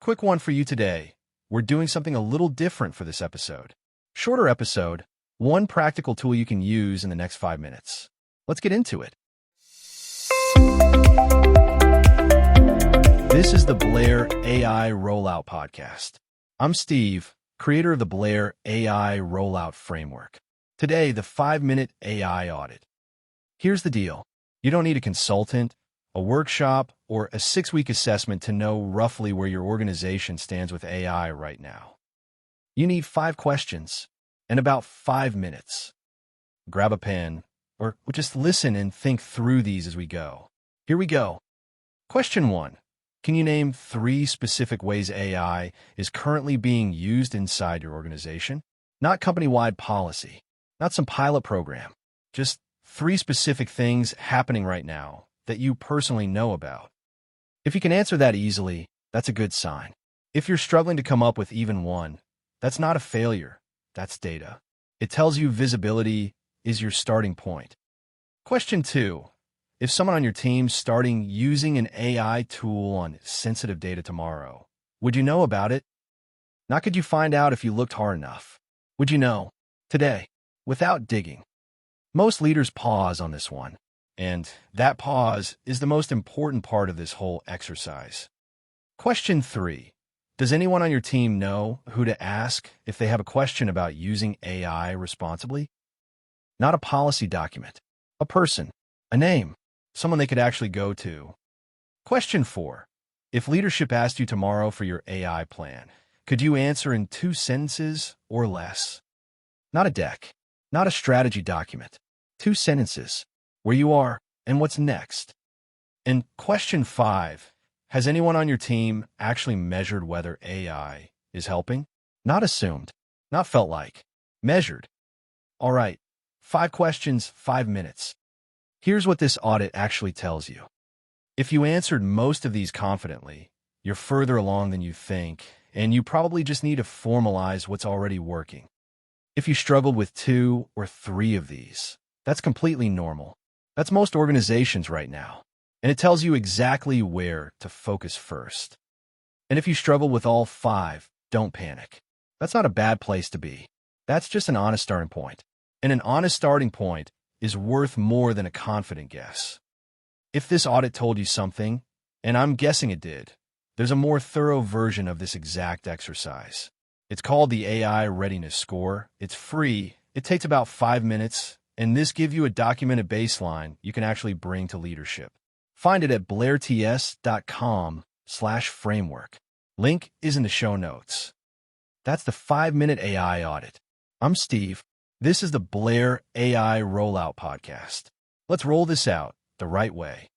Quick one for you today. We're doing something a little different for this episode. Shorter episode, one practical tool you can use in the next 5 minutes. Let's get into it. This is the Blair AI Rollout Podcast. I'm Steve, creator of the Blair AI Rollout Framework. Today, the 5-minute AI audit. Here's the deal. You don't need a consultant, a workshop, or a 6-week assessment to know roughly where your organization stands with AI right now. You need 5 questions and about 5 minutes. Grab a pen, or just listen and think through these as we go. Here we go. Question 1. Can you name 3 specific ways AI is currently being used inside your organization? Not company-wide policy, not some pilot program, just 3 specific things happening right now that you personally know about. If you can answer that easily, that's a good sign. If you're struggling to come up with even one, that's not a failure, that's data. It tells you visibility is your starting point. Question 2. If someone on your team's starting using an AI tool on sensitive data tomorrow, would you know about it? Not could you find out if you looked hard enough. Would you know? Today, without digging. Most leaders pause on this one, and that pause is the most important part of this whole exercise. Question 3. Does anyone on your team know who to ask if they have a question about using AI responsibly? Not a policy document, a person, a name, someone they could actually go to. Question 4. If leadership asked you tomorrow for your AI plan, could you answer in 2 sentences or less? Not a deck, not a strategy document. 2 sentences, where you are and what's next. And question 5, has anyone on your team actually measured whether AI is helping? Not assumed, not felt like, measured. All right, 5 questions, 5 minutes. Here's what this audit actually tells you. If you answered most of these confidently, you're further along than you think, and you probably just need to formalize what's already working. If you struggled with 2 or 3 of these, that's completely normal. That's most organizations right now. And it tells you exactly where to focus first. And if you struggle with all 5, don't panic. That's not a bad place to be. That's just an honest starting point. And an honest starting point is worth more than a confident guess. If this audit told you something, and I'm guessing it did, there's a more thorough version of this exact exercise. It's called the AI Readiness Score. It's free. It takes about 5 minutes. And this gives you a documented baseline you can actually bring to leadership. Find it at blairts.com/framework. Link is in the show notes. That's the 5-minute AI audit. I'm Steve. This is the Blair AI Rollout Podcast. Let's roll this out the right way.